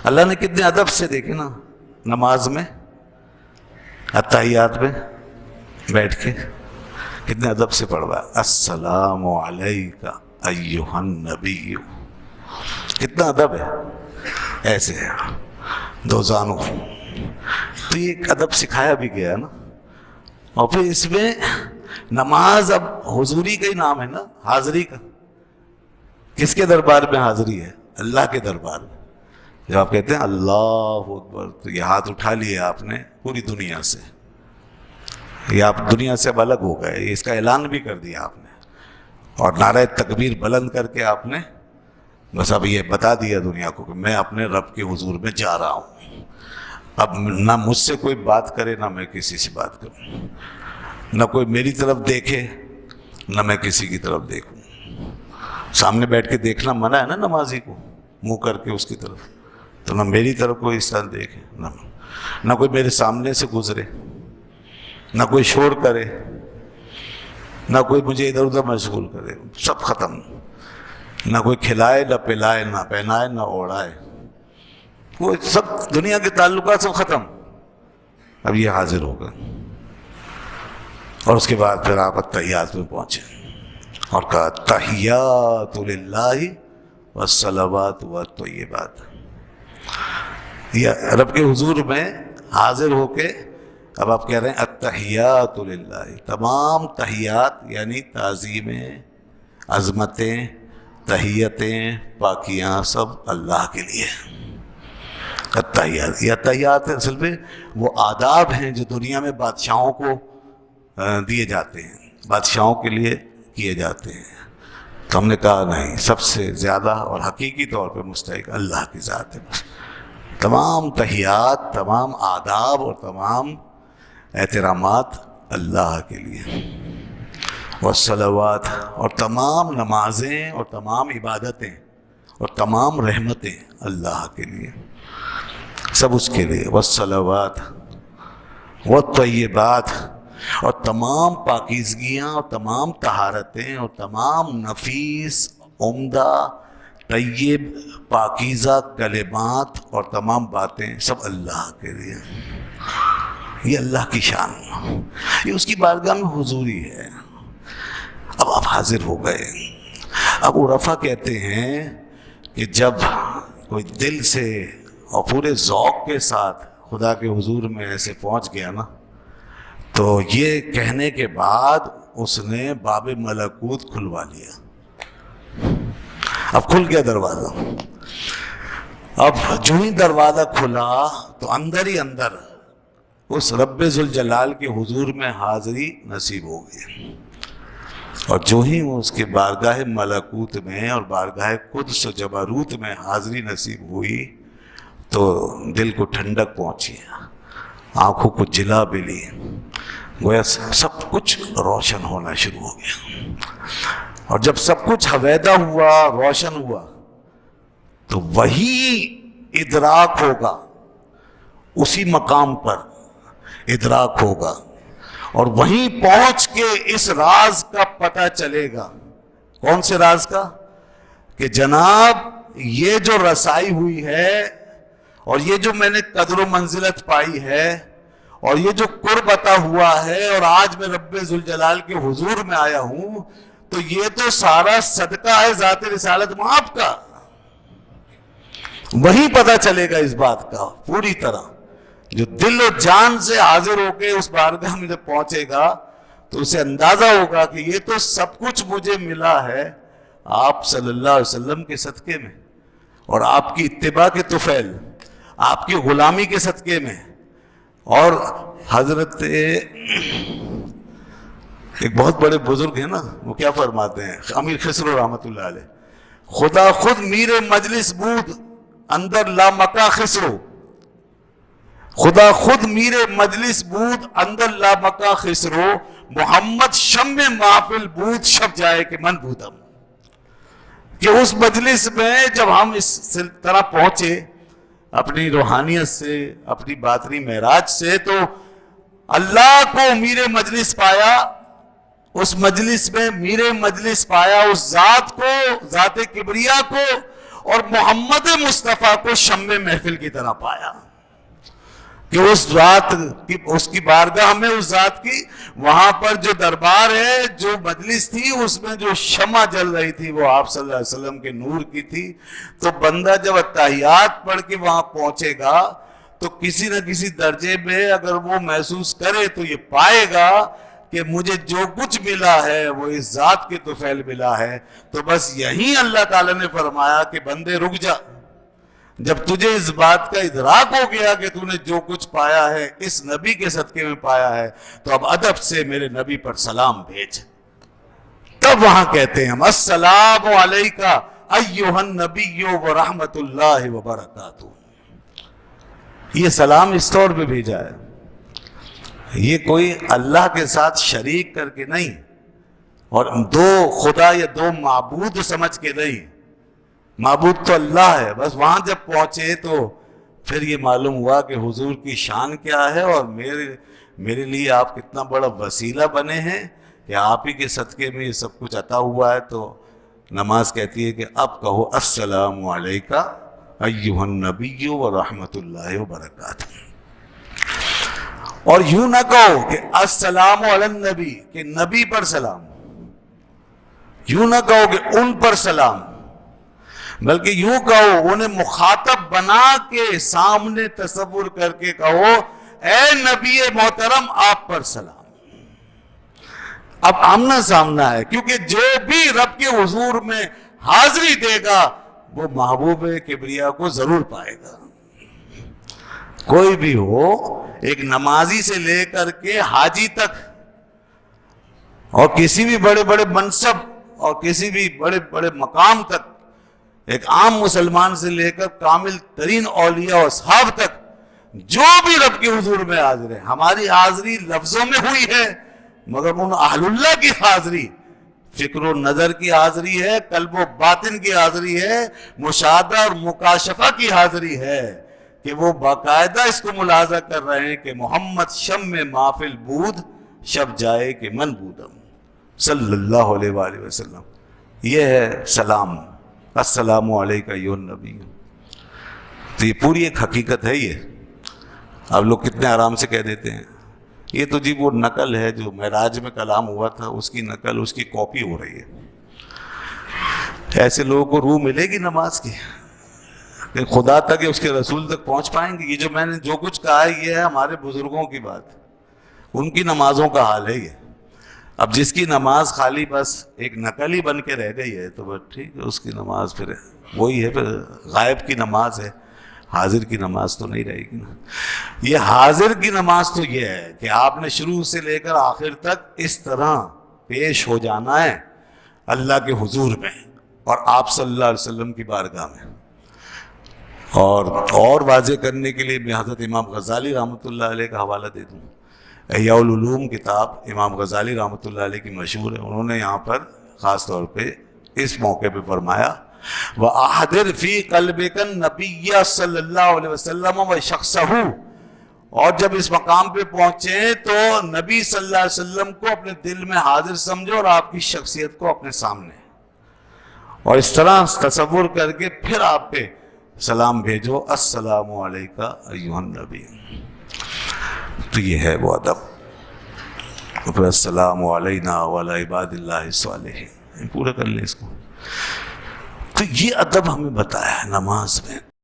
اللہ نے کتنے ادب سے دیکھے نا نماز میں، اتحیات میں بیٹھ کے کتنے ادب سے پڑھوا، السلام علیک ایھا النبی، کتنا ادب ہے، ایسے ہے دو زانو، تو یہ ایک ادب سکھایا بھی گیا نا۔ اور پھر اس میں نماز اب حضوری کا ہی نام ہے نا، حاضری کا، کس کے دربار میں حاضری ہے؟ اللہ کے دربار میں۔ جب آپ کہتے ہیں اللہ اکبر تو یہ ہاتھ اٹھا لیا آپ نے پوری دنیا سے، یہ آپ دنیا سے اب الگ ہو گئے، اس کا اعلان بھی کر دیا آپ نے، اور نعرہ تکبیر بلند کر کے آپ نے بس اب یہ بتا دیا دنیا کو کہ میں اپنے رب کے حضور میں جا رہا ہوں، اب نہ مجھ سے کوئی بات کرے نہ میں کسی سے بات کروں، نہ کوئی میری طرف دیکھے نہ میں کسی کی طرف دیکھوں۔ سامنے بیٹھ کے دیکھنا منع ہے نا نمازی کو، منہ کر کے اس کی طرف، تو نہ میری طرف کوئی اس طرح دیکھے، نہ کوئی میرے سامنے سے گزرے، نہ کوئی شور کرے، نہ کوئی مجھے ادھر ادھر مشغول کرے، سب ختم، نہ کوئی کھلائے نہ پلائے نہ پہنائے نہ اوڑھائے، وہ سب دنیا کے تعلقات سب ختم، اب یہ حاضر ہوگا۔ اور اس کے بعد پھر آپ التحیات میں پہنچے اور کہا تحیات للہ والصلوات والطیبات، یہ رب کے حضور میں حاضر ہو کے اب آپ کہہ رہے ہیں التحیات للہ، تمام تحیات یعنی تعظیمیں، عظمتیں، تحیتیں، پاکیاں سب اللہ کے لیے۔ التحیات، یہ التحیات اصل میں وہ آداب ہیں جو دنیا میں بادشاہوں کو دیے جاتے ہیں، بادشاہوں کے لیے کیے جاتے ہیں، تو ہم نے کہا نہیں، سب سے زیادہ اور حقیقی طور پہ مستحق اللہ کی ذات ہے، تمام تحیات، تمام آداب اور تمام احترامات اللہ کے لیے، والصلوات، اور تمام نمازیں اور تمام عبادتیں اور تمام رحمتیں اللہ کے لیے، سب اس کے لیے، والصلوات والطیبات، اور تمام پاکیزگیاں اور تمام طہارتیں اور تمام نفیس، عمدہ، طیب، پاکیزہ کلمات اور تمام باتیں سب اللہ کے لیے، یہ اللہ کی شان، یہ اس کی بارگاہ میں حضوری ہے۔ اب آپ حاضر ہو گئے۔ اب عرفا کہتے ہیں کہ جب کوئی دل سے اور پورے ذوق کے ساتھ خدا کے حضور میں ایسے پہنچ گیا نا، تو یہ کہنے کے بعد اس نے باب ملکوت کھلوا لیا، اب کھل گیا دروازہ۔ اب جو ہی دروازہ کھلا تو اندر ہی اندر اس رب ذوالجلال کے حضور میں حاضری نصیب ہو گئی، اور جو ہی وہ اس کے بارگاہ ملکوت میں اور بارگاہ قدس و جبروت میں حاضری نصیب ہوئی تو دل کو ٹھنڈک پہنچی، آنکھوں کو جلا ملی، گویا سب کچھ روشن ہونا شروع ہو گیا، اور جب سب کچھ حویدہ ہوا، روشن ہوا، تو وہی ادراک ہوگا، اسی مقام پر ادراک ہوگا، اور وہیں پہنچ کے اس راز کا پتہ چلے گا۔ کون سے راز کا؟ کہ جناب یہ جو رسائی ہوئی ہے اور یہ جو میں نے قدر و منزلت پائی ہے اور یہ جو قرب عطا ہوا ہے اور آج میں رب ذوالجلال کے حضور میں آیا ہوں، تو یہ تو سارا صدقہ ہے ذات رسالت مآب کا۔ وہی پتہ چلے گا اس بات کا پوری طرح، جو دل و جان سے حاضر ہو کے اس بارگاہ میں جب پہنچے گا تو اسے اندازہ ہوگا کہ یہ تو سب کچھ مجھے ملا ہے آپ صلی اللہ علیہ وسلم کے صدقے میں، اور آپ کی اتباع کے طفیل، آپ کی غلامی کے صدقے میں۔ اور حضرت ایک بہت بڑے بزرگ ہیں نا، وہ کیا فرماتے ہیں، امیر خسرو رحمۃ اللہ علیہ، خدا خود میر مجلس بود اندر لامکا خسرو، خدا خود میر مجلس بود اندر لامکا خسرو، محمد شم محفل بود شب جائے کہ من بودم، کہ اس مجلس میں جب ہم اس طرح پہنچے اپنی روحانیت سے، اپنی باطنی معراج سے، تو اللہ کو میر مجلس پایا، اس مجلس میں میر مجلس پایا، اس ذات کو، ذات کبریا کو، اور محمد مصطفیٰ کو شمع محفل کی طرح پایا کہ اس ذات کی، اس کی بارگاہ میں، اس ذات کی وہاں پر جو دربار ہے، جو مجلس تھی، اس میں جو شمع جل رہی تھی وہ آپ صلی اللہ علیہ وسلم کے نور کی تھی. تو بندہ جب اتحیات پڑھ کے وہاں پہنچے گا تو کسی نہ کسی درجے میں اگر وہ محسوس کرے تو یہ پائے گا کہ مجھے جو کچھ ملا ہے وہ اس ذات کے طفیل ملا ہے. تو بس یہی اللہ تعالیٰ نے فرمایا کہ بندے رک جا، جب تجھے اس بات کا ادراک ہو گیا کہ تو نے جو کچھ پایا ہے اس نبی کے صدقے میں پایا ہے، تو اب ادب سے میرے نبی پر سلام بھیج. تب وہاں کہتے ہیں ہم السلام علیکہ ایھا النبی ورحمۃ اللہ وبرکاتہ. یہ سلام اس طور پہ بھیجا ہے، یہ کوئی اللہ کے ساتھ شریک کر کے نہیں، اور دو خدا یا دو معبود سمجھ کے نہیں. معبود تو اللہ ہے. بس وہاں جب پہنچے تو پھر یہ معلوم ہوا کہ حضور کی شان کیا ہے، اور میرے لیے آپ کتنا بڑا وسیلہ بنے ہیں کہ آپ ہی کے صدقے میں یہ سب کچھ عطا ہوا ہے. تو نماز کہتی ہے کہ اب کہو السلام علیکہ ایھا النبی ورحمۃ اللہ وبرکاتہ. اور یوں نہ کہو کہ السلام علی النبی، کہ نبی پر سلام، یوں نہ کہو کہ ان پر سلام، بلکہ یوں کہو، انہیں مخاطب بنا کے سامنے تصور کر کے کہو اے نبی محترم آپ پر سلام. اب آمنا سامنا ہے، کیونکہ جو بھی رب کے حضور میں حاضری دے گا وہ محبوب کبریا کو ضرور پائے گا. کوئی بھی ہو، ایک نمازی سے لے کر کے حاجی تک، اور کسی بھی بڑے بڑے منصب اور کسی بھی بڑے بڑے مقام تک، ایک عام مسلمان سے لے کر کامل ترین اولیاء اور اصحاب تک، جو بھی رب کے حضور میں حاضر ہے. ہماری حاضری لفظوں میں ہوئی ہے، مگر ان اہل اللہ کی حاضری فکر و نظر کی حاضری ہے، قلب و باطن کی حاضری ہے، مشاہدہ اور مکاشفہ کی حاضری ہے، کہ وہ باقاعدہ اس کو ملاحظہ کر رہے ہیں کہ محمد شم محفل بود شب جائے کہ من بودم صلی اللہ علیہ وآلہ وسلم. یہ ہے سلام، السلام علیکہ ایھا النبی. تو یہ پوری ایک حقیقت ہے. یہ اب لوگ کتنے آرام سے کہہ دیتے ہیں یہ تو جی وہ نقل ہے جو معراج میں کلام ہوا تھا، اس کی نقل، اس کی کاپی ہو رہی ہے. ایسے لوگوں کو روح ملے گی نماز کی کہ خدا تک، اس کے رسول تک پہنچ پائیں گے؟ یہ جو میں نے جو کچھ کہا ہے یہ ہے ہمارے بزرگوں کی بات، ان کی نمازوں کا حال ہے یہ. اب جس کی نماز خالی بس ایک نقل ہی بن کے رہ گئی ہے تو بس ٹھیک ہے، اس کی نماز پھر وہی ہے، پھر غائب کی نماز ہے، حاضر کی نماز تو نہیں رہے گی نا. یہ حاضر کی نماز تو یہ ہے کہ آپ نے شروع سے لے کر آخر تک اس طرح پیش ہو جانا ہے اللہ کے حضور میں اور آپ صلی اللہ علیہ وسلم کی بارگاہ میں. اور واضح کرنے کے لیے میں حضرت امام غزالی رحمۃ اللہ علیہ کا حوالہ دے دوں. احیاء العلوم کتاب امام غزالی رحمۃ اللہ علیہ کی مشہور ہے. انہوں نے یہاں پر خاص طور پہ اس موقع پہ فرمایا وَأَحْضِرْ فِي قَلْبِكَ النَّبِيَّ صلی اللہ علیہ وسلم وَشَخْصَهُ. اور جب اس مقام پہ پہنچیں تو نبی صلی اللہ علیہ وسلم کو اپنے دل میں حاضر سمجھو اور آپ کی شخصیت کو اپنے سامنے، اور اس طرح تصور کر کے پھر آپ پہ سلام بھیجو السلام علیکہ ایھا النبی. تو یہ ہے وہ ادب. پھر السلام علینا وعلی عباد اللہ الصالحین، پورا کر لیں اس کو. تو یہ ادب ہمیں بتایا ہے نماز میں.